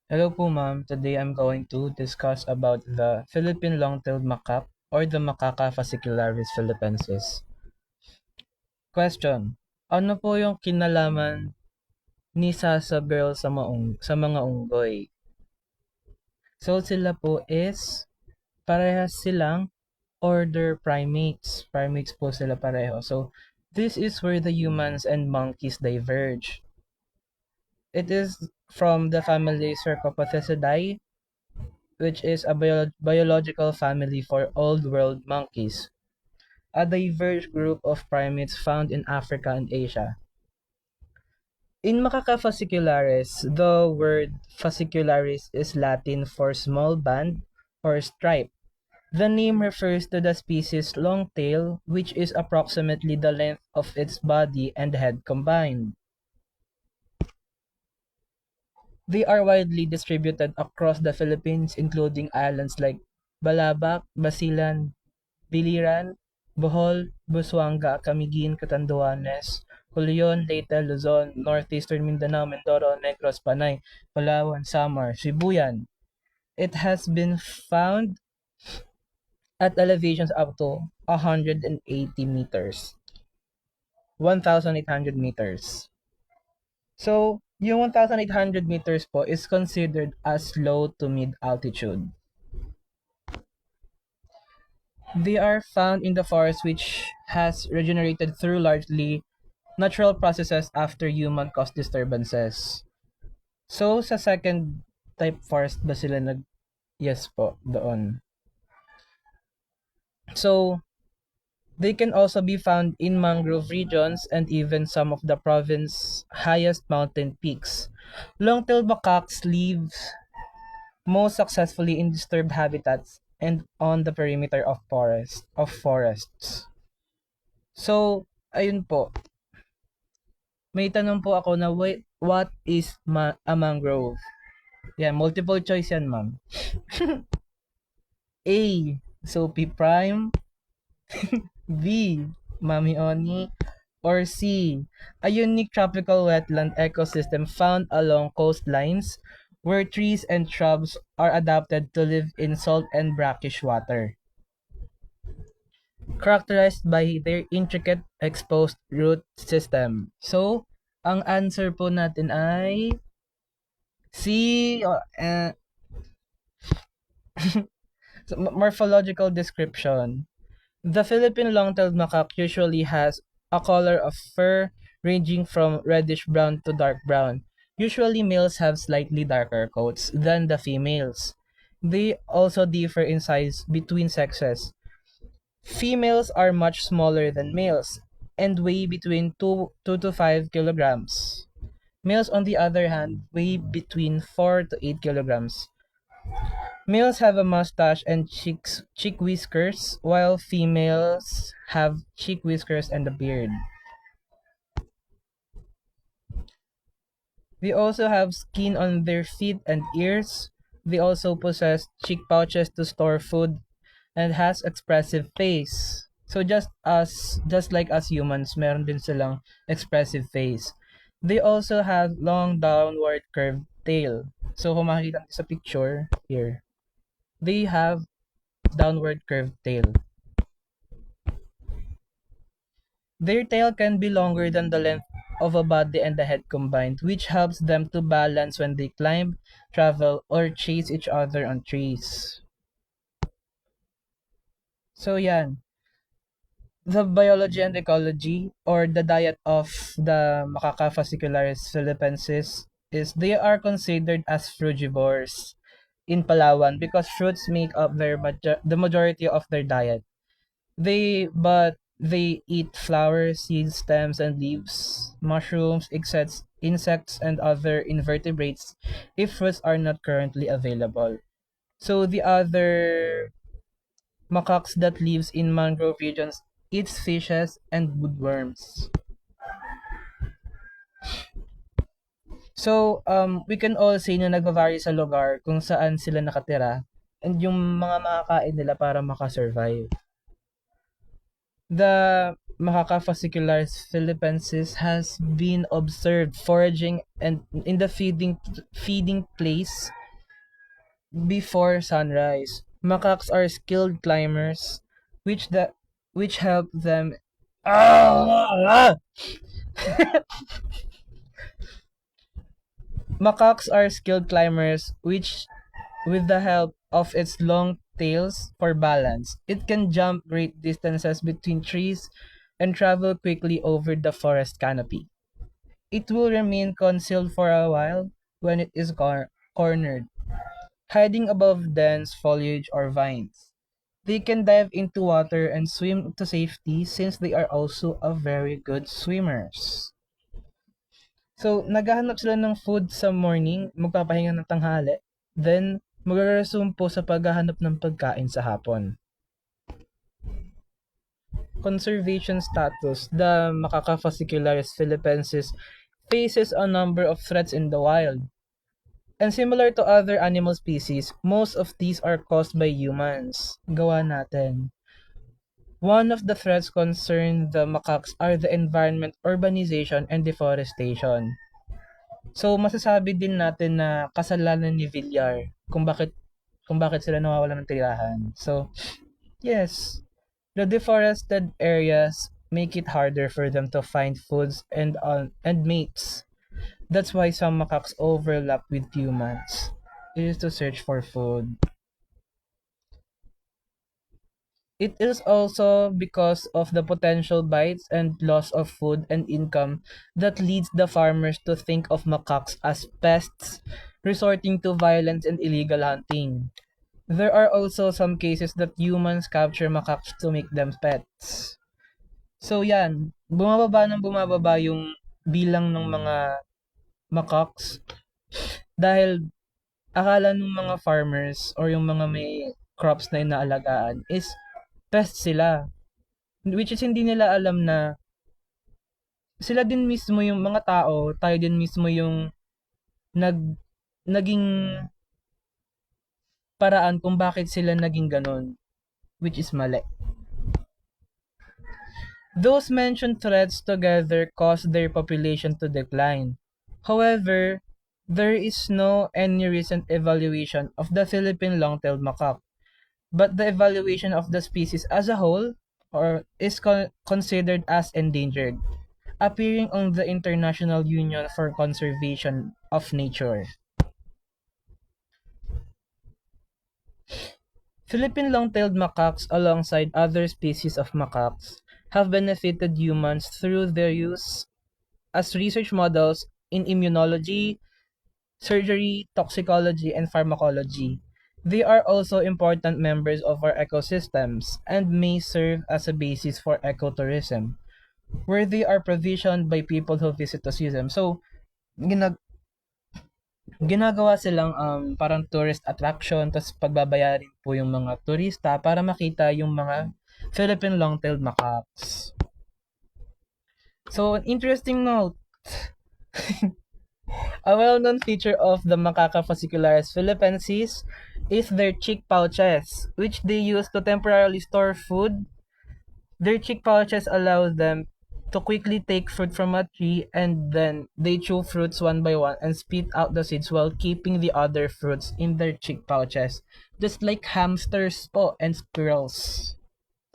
Hello po ma'am. Today I'm going to discuss about the Philippine long-tailed macaque or the Macaca fascicularis philippensis. Question. Ano po yung kinalaman ni Sasa girl sa mga unggoy? So sila po is parehas silang order primates. Primates po sila pareho. So this is where the humans and monkeys diverge. It is from the family Cercopithecidae, which is a biological family for Old World monkeys, a diverse group of primates found in Africa and Asia. In Macaca fascicularis, the word fascicularis is Latin for small band or stripe. The name refers to the species' long tail, which is approximately the length of its body and head combined. They are widely distributed across the Philippines, including islands like Balabac, Basilan, Biliran, Bohol, Busuanga, Camiguin, Catanduanes, Culion, Leyte, Luzon, Northeastern Mindanao, Mindoro, Negros, Panay, Palawan, Samar, Sibuyan. It has been found at elevations up to 180 meters, 1,800 meters. So, yung 1,800 meters po is considered as low to mid altitude. They are found in the forest which has regenerated through largely natural processes after human-caused disturbances. So, sa second type forest ba sila yes po, doon. So, they can also be found in mangrove regions and even some of the province's highest mountain peaks. Long-tailed macaques live most successfully in disturbed habitats and on the perimeter of forests. So, ayun po. May tanong po ako na what is a mangrove? Yan, multiple choice yan, ma'am. A. Soapy Prime. B. Mami Oni. Or C. A unique tropical wetland ecosystem found along coastlines where trees and shrubs are adapted to live in salt and brackish water, characterized by their intricate exposed root system. So, ang answer po natin ay C. Morphological description. The Philippine long-tailed macaque usually has a color of fur ranging from reddish-brown to dark brown. Usually males have slightly darker coats than the females. They also differ in size between sexes. Females are much smaller than males and weigh between 2 to 5 kilograms. Males, on the other hand, weigh between 4 to 8 kilograms. Males have a mustache and cheek whiskers, while females have cheek whiskers and a beard. They also have skin on their feet and ears. They also possess cheek pouches to store food and has expressive face. So just like us humans, meron din silang expressive face. They also have long downward curved tail. So kung makikita natin sa picture here, they have downward curved tail. Their tail can be longer than the length of a body and the head combined, which helps them to balance when they climb, travel, or chase each other on trees. So yan, the biology and ecology or the diet of the Macaca fascicularis philippensis is they are considered as frugivores in Palawan because fruits make up the majority of their diet. They eat flowers, seeds, stems, and leaves, mushrooms, insects, and other invertebrates if fruits are not currently available. So the other macaques that lives in mangrove regions eats fishes and woodworms. So, we can all say na nagva-vary sa lugar kung saan sila nakatira and yung mga makakain nila para makasurvive. The Macaca fascicularis philippensis has been observed foraging and in the feeding place before sunrise. Macaques are skilled climbers, which help them. Ah! Macaques are skilled climbers, which, with the help of its long tails for balance, it can jump great distances between trees and travel quickly over the forest canopy. It will remain concealed for a while when it is cornered, hiding above dense foliage or vines. They can dive into water and swim to safety since they are also a very good swimmers. So, naghahanap sila ng food sa morning, magpapahinga ng tanghali, then magre-resume po sa paghahanap ng pagkain sa hapon. Conservation status. The Macaca fascicularis philippensis faces a number of threats in the wild. And similar to other animal species, most of these are caused by humans. Gawa natin. One of the threats concern the macaques are the environment, urbanization, and deforestation. So masasabi din natin na kasalanan ni Villar kung bakit sila nawawalan ng tirahan. So, yes, the deforested areas make it harder for them to find foods and mates. That's why some macaques overlap with humans. It is to search for food. It is also because of the potential bites and loss of food and income that leads the farmers to think of macaques as pests, resorting to violence and illegal hunting. There are also some cases that humans capture macaques to make them pets. So yan, bumababa yung bilang ng mga macaques dahil akala ng mga farmers or yung mga may crops na inaalagaan is pest sila. Which is hindi nila alam na sila din mismo yung mga tao, tayo din mismo yung nag naging paraan kung bakit sila naging ganun, which is mali. Those mentioned threats together caused their population to decline. However, there is no any recent evaluation of the Philippine long-tailed macaque, but the evaluation of the species as a whole or is considered as endangered, appearing on the International Union for Conservation of Nature. Philippine long-tailed macaques, alongside other species of macaques, have benefited humans through their use as research models in immunology, surgery, toxicology, and pharmacology. They are also important members of our ecosystems and may serve as a basis for ecotourism, where they are provisioned by people who visit to see them. So, ginagawa silang parang tourist attraction, tapos pagbabayarin po yung mga turista para makita yung mga Philippine long-tailed macaques. So, an interesting note. A well-known feature of the Macaca fascicularis philippensis is their cheek pouches, which they use to temporarily store food. Their cheek pouches allow them to quickly take fruit from a tree and then they chew fruits one by one and spit out the seeds while keeping the other fruits in their cheek pouches. Just like hamsters po and squirrels.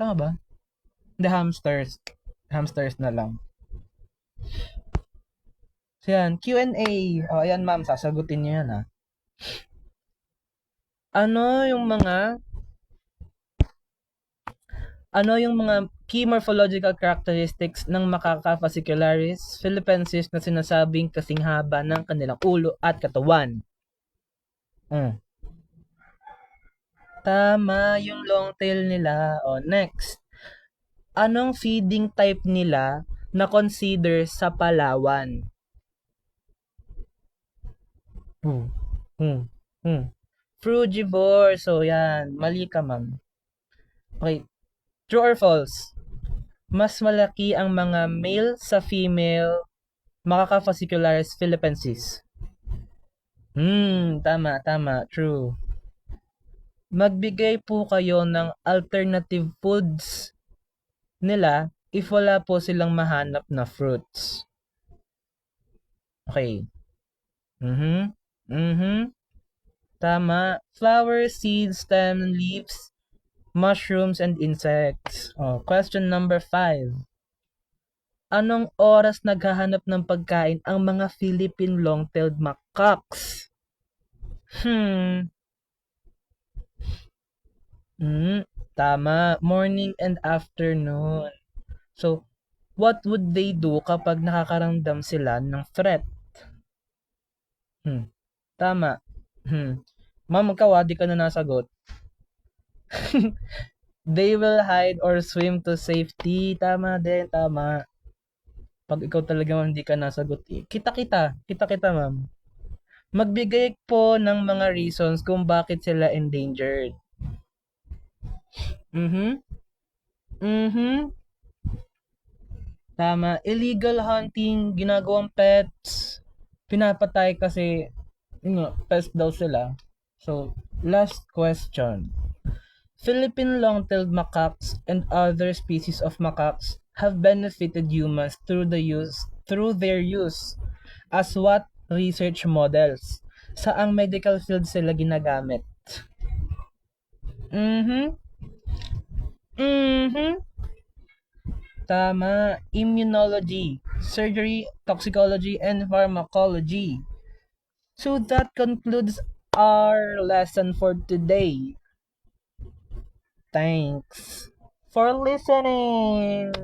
Tama ba? The hamsters. Hamsters na lang. So yan, Q&A. O, ayan ma'am, sasagutin niyo yan ha. Ano yung mga key morphological characteristics ng Macaca fascicularis philippensis na sinasabing kasing haba ng kanilang ulo at katawan? Tama yung long tail nila. O, next. Anong feeding type nila na consider sa Palawan? Frugivore. So, yan. Mali ka, ma'am. Okay. True or false? Mas malaki ang mga male sa female Macaca fascicularis philippensis. Tama. True. Magbigay po kayo ng alternative foods nila if wala po silang mahanap na fruits. Okay. Mhm. Mhm. Tama. Flowers, seeds, stem, leaves, mushrooms, and insects. Oh, question number 5. Anong oras naghahanap ng pagkain ang mga Philippine long-tailed macaques? Hmm. Tama. Morning and afternoon. So, what would they do kapag nakakaramdam sila ng threat? Tama. Ma'am, di ka na nasagot. They will hide or swim to safety. Tama din, tama. Pag ikaw talaga hindi ka nasagot, kita ma'am. Magbigay po ng mga reasons kung bakit sila endangered. Mhm. Mhm. Tama. Illegal hunting, ginagawang pets. Pinapatay kasi, pets daw sila. So, last question. Philippine long-tailed macaques and other species of macaques have benefited humans through their use as what research models. Saang medical field sila ginagamit? Mhm. Mhm. Tama. Immunology, surgery, toxicology, and pharmacology. So that concludes our lesson for today. Thanks for listening.